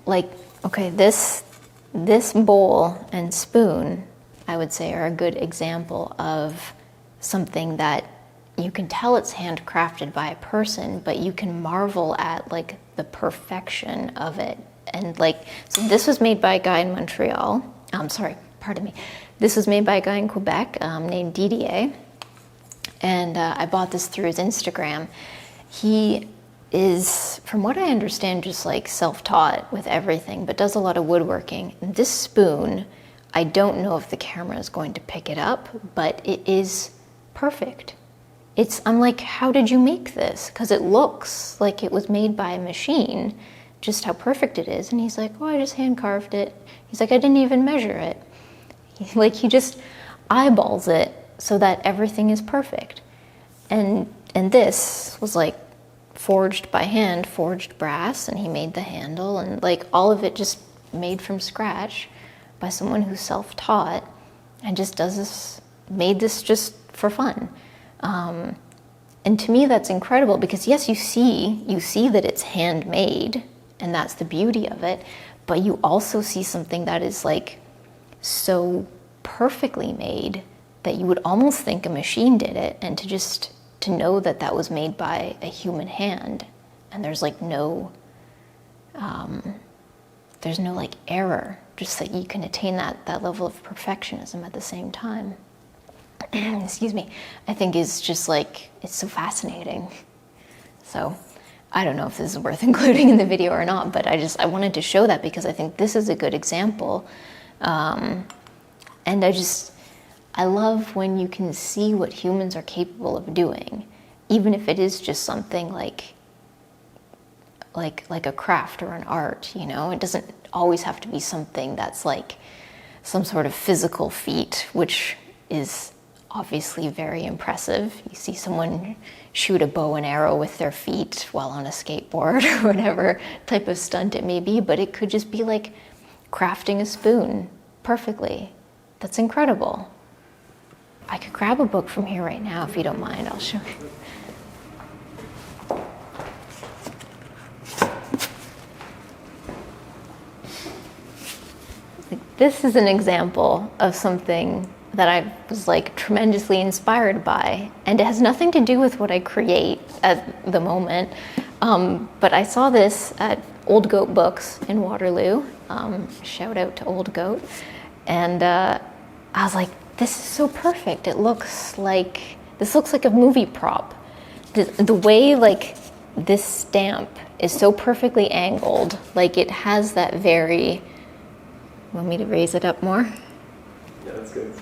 like, okay, this bowl and spoon, I would say, are a good example of something that you can tell it's handcrafted by a person, but you can marvel at like the perfection of it. And like, so this was made by a guy in Montreal. Pardon me. This was made by a guy in Quebec named Didier. And I bought this through his Instagram. He is, from what I understand, just like self-taught with everything, but does a lot of woodworking. And this spoon, I don't know if the camera is going to pick it up, but it is perfect. I'm like, how did you make this? Because it looks like it was made by a machine, just how perfect it is. And he's like, oh, I just hand carved it. He's like, I didn't even measure it. He just eyeballs it so that everything is perfect. And this was like forged by hand, forged brass, and he made the handle, and like all of it just made from scratch by someone who's self-taught and just made this just for fun. And to me, that's incredible because yes, you see that it's handmade, and that's the beauty of it, but you also see something that is like so perfectly made that you would almost think a machine did it, and to know that that was made by a human hand, and there's like no like error, just that you can attain that level of perfectionism at the same time. Excuse me, I think is just like, it's so fascinating. So I don't know if this is worth including in the video or not, but I wanted to show that because I think this is a good example. And I love when you can see what humans are capable of doing, even if it is just something like a craft or an art, you know? It doesn't always have to be something that's like some sort of physical feat, which is obviously very impressive. You see someone shoot a bow and arrow with their feet while on a skateboard or whatever type of stunt it may be, but it could just be like crafting a spoon perfectly. That's incredible. I could grab a book from here right now if you don't mind. I'll show you. This is an example of something that I was like tremendously inspired by, and it has nothing to do with what I create at the moment. But I saw this at Old Goat Books in Waterloo. Shout out to Old Goat. And I was like, this is so perfect. This looks like a movie prop. The way like this stamp is so perfectly angled, like it has that very, want me to raise it up more? Yeah, that's good.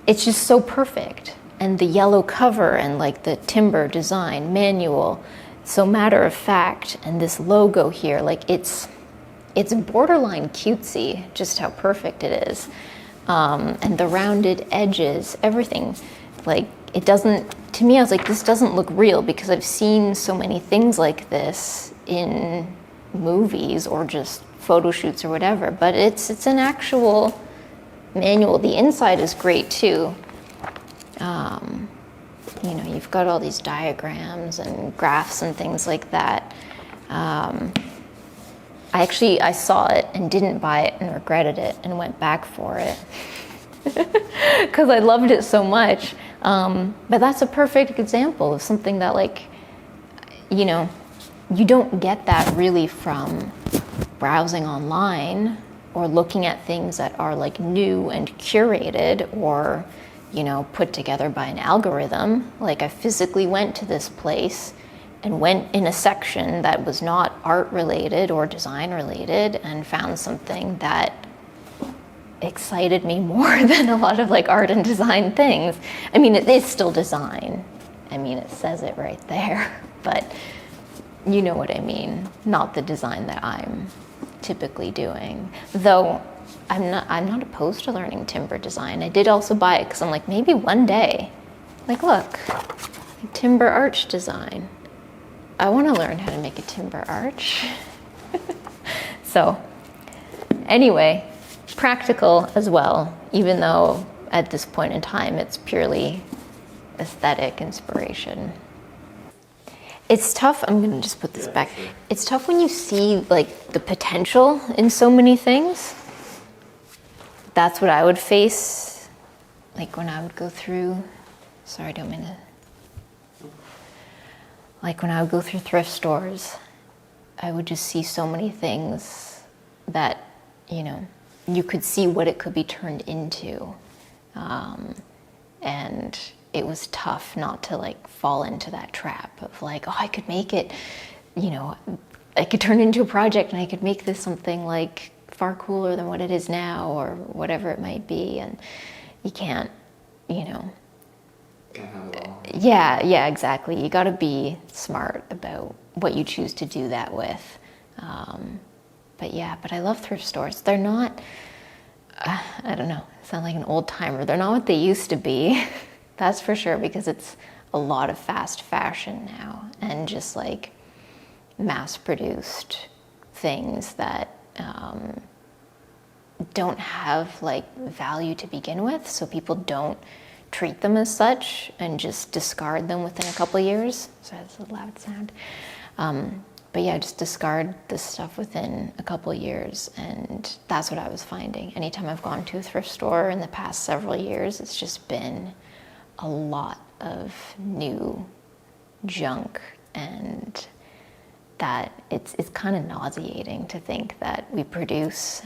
It's just so perfect. And the yellow cover and like the timber design, manual, so matter of fact, and this logo here, like it's borderline cutesy, just how perfect it is. And the rounded edges, everything, like it doesn't, to me I was like, this doesn't look real because I've seen so many things like this in movies or just photo shoots or whatever, but it's an actual manual. The inside is great too. You know, you've got all these diagrams and graphs and things like that. I saw it and didn't buy it and regretted it and went back for it because I loved it so much. But that's a perfect example of something that, like, you know, you don't get that really from browsing online or looking at things that are like new and curated or, you know, put together by an algorithm. Like, I physically went to this place and went in a section that was not art related or design related and found something that excited me more than a lot of like art and design things. I mean, it is still design. I mean, it says it right there, but you know what I mean. Not the design that I'm typically doing. Though I'm not opposed to learning timber design. I did also buy it because I'm like, maybe one day, like, look, timber arch design. I want to learn how to make a timber arch. So anyway, practical as well, even though at this point in time it's purely aesthetic inspiration. It's tough. I'm going to just put this back. Sure. It's tough when you see like the potential in so many things. That's what I would face, like when I would go through, sorry, I don't mean to, like when I would go through thrift stores, I would just see so many things that, you know, you could see what it could be turned into. And it was tough not to like fall into that trap of like, oh, I could make it, you know, I could turn it into a project and I could make this something like far cooler than what it is now or whatever it might be. And you can't, you know. Can't have it all. Yeah, exactly. You got to be smart about what you choose to do that with. But I love thrift stores. They're not, I don't know, sound like an old timer. They're not what they used to be. That's for sure, because it's a lot of fast fashion now and just like mass produced things that don't have like value to begin with. So people don't treat them as such and just discard them within a couple of years. So that's a loud sound. But yeah, just discard this stuff within a couple of years. And that's what I was finding. Anytime I've gone to a thrift store in the past several years, it's just been a lot of new junk, and that it's kind of nauseating to think that we produce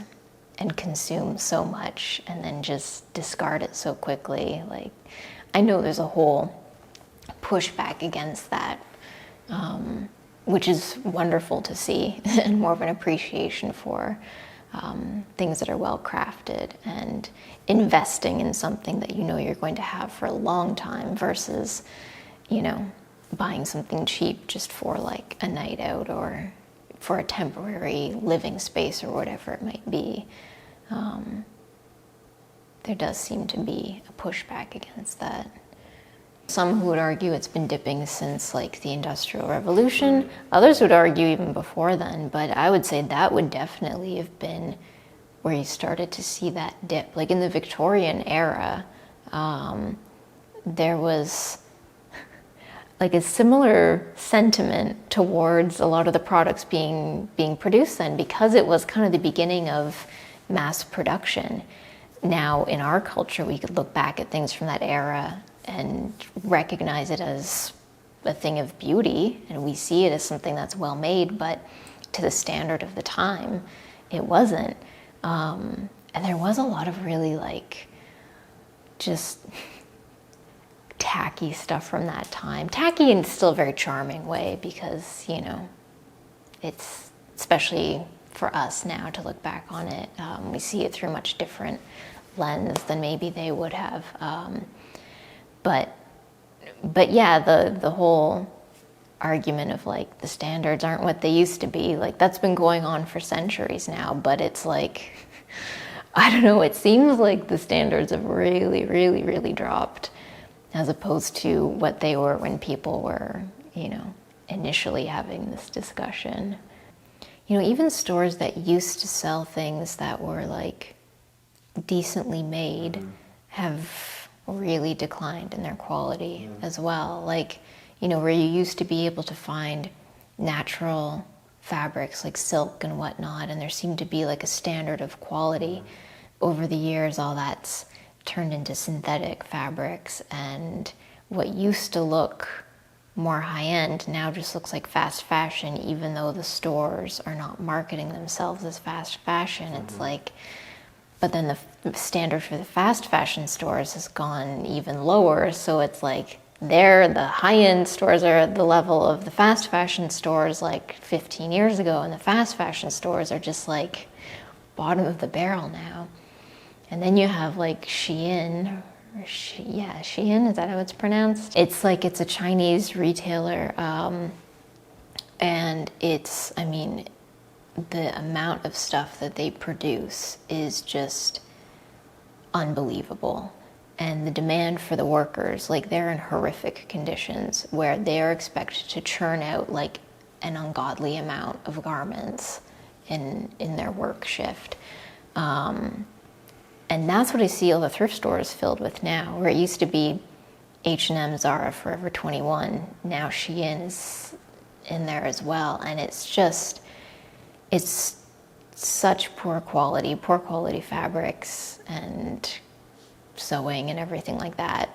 and consume so much and then just discard it so quickly. Like, I know there's a whole pushback against that, which is wonderful to see, and more of an appreciation for things that are well crafted and investing in something that you know you're going to have for a long time versus, you know, buying something cheap just for like a night out or for a temporary living space or whatever it might be. There does seem to be a pushback against that. Some who would argue it's been dipping since like the Industrial Revolution. Others would argue even before then, but I would say that would definitely have been where you started to see that dip. Like in the Victorian era, there was like a similar sentiment towards a lot of the products being produced then, because it was kind of the beginning of mass production. Now in our culture, we could look back at things from that era and recognize it as a thing of beauty, and we see it as something that's well made, but to the standard of the time, it wasn't. And there was a lot of really like just tacky stuff from that time. Tacky in still a very charming way, because, you know, it's, especially for us now to look back on it, we see it through a much different lens than maybe they would have. But yeah, the whole argument of like the standards aren't what they used to be, like that's been going on for centuries now, but it's like, I don't know, it seems like the standards have really, really, really dropped as opposed to what they were when people were, you know, initially having this discussion. You know, even stores that used to sell things that were like decently made have really declined in their quality as well. Like, you know, where you used to be able to find natural fabrics like silk and whatnot, and there seemed to be like a standard of quality. Over the years, all that's turned into synthetic fabrics, and what used to look more high-end now just looks like fast fashion, even though the stores are not marketing themselves as fast fashion. It's like, but then the standard for the fast fashion stores has gone even lower, so it's like the high-end stores are at the level of the fast fashion stores like 15 years ago, and the fast fashion stores are just like bottom of the barrel now. And then you have like Shein, Shein, is that how it's pronounced? It's like, it's a Chinese retailer, and it's, I mean, the amount of stuff that they produce is just unbelievable. And the demand for the workers, like they're in horrific conditions where they are expected to churn out like an ungodly amount of garments in their work shift. And that's what I see all the thrift stores filled with now, where it used to be H&M, Zara, Forever 21. Now Shein is in there as well. And it's such poor quality fabrics and sewing and everything like that,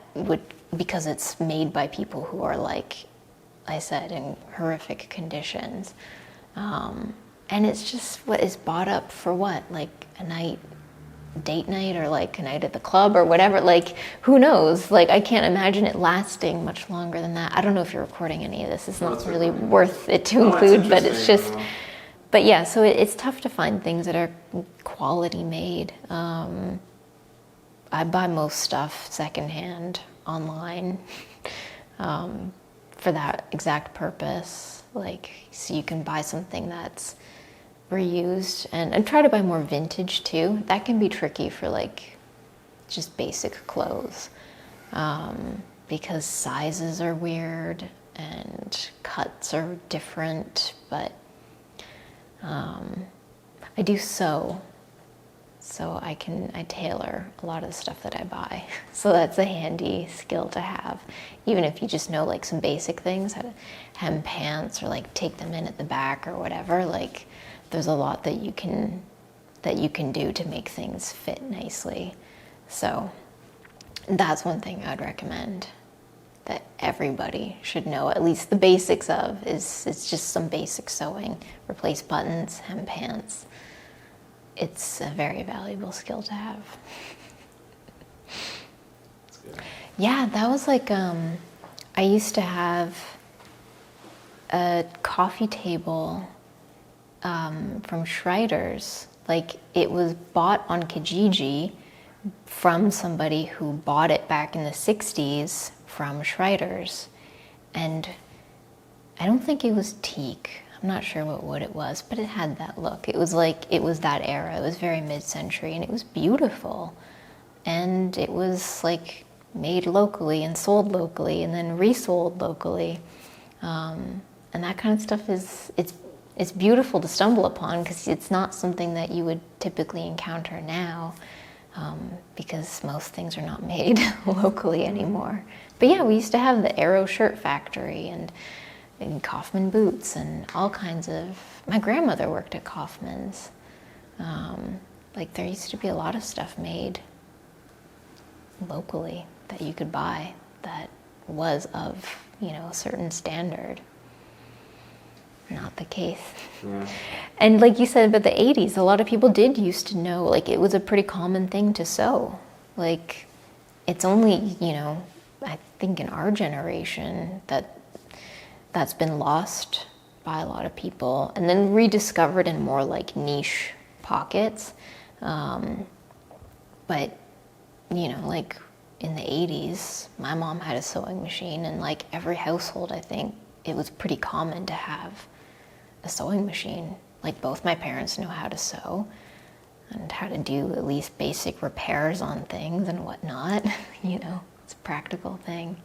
because it's made by people who are, like I said, in horrific conditions. And it's just what is bought up for what, like a night, date night, or like a night at the club or whatever. Like, who knows? Like, I can't imagine it lasting much longer than that. I don't know if you're recording any of this. It's not really worth it to include, but it's just, but yeah, so it's tough to find things that are quality made. I buy most stuff secondhand online for that exact purpose. Like, so you can buy something that's reused, and try to buy more vintage too. That can be tricky for like just basic clothes, because sizes are weird and cuts are different. But I do sew, so I tailor a lot of the stuff that I buy. So that's a handy skill to have, even if you just know like some basic things, how to hem pants or like take them in at the back or whatever. Like, there's a lot that you can do to make things fit nicely. So that's one thing I'd recommend that everybody should know at least the basics of. It's just some basic sewing. Replace buttons, hem pants. It's a very valuable skill to have. That's good. Yeah, that was like, I used to have a coffee table from Schreider's. Like, it was bought on Kijiji from somebody who bought it back in the 60s from Schreider's. And I don't think it was teak. I'm not sure what wood it was, but it had that look. It was like, it was that era. It was very mid-century, and it was beautiful. And it was like made locally and sold locally and then resold locally. And that kind of stuff it's beautiful to stumble upon, because it's not something that you would typically encounter now, because most things are not made locally anymore. But yeah, we used to have the Arrow Shirt Factory and Kaufman boots and all kinds of. My grandmother worked at Kaufman's. Like, there used to be a lot of stuff made locally that you could buy that was of, a certain standard. Not the case. Yeah. And like you said about the 80s, a lot of people did used to know, like, it was a pretty common thing to sew. Like, it's only, I think in our generation that's been lost by a lot of people and then rediscovered in more like niche pockets. But, like in the 80s, my mom had a sewing machine, and like every household, I think it was pretty common to have a sewing machine. Like, both my parents know how to sew and how to do at least basic repairs on things and whatnot. It's a practical thing.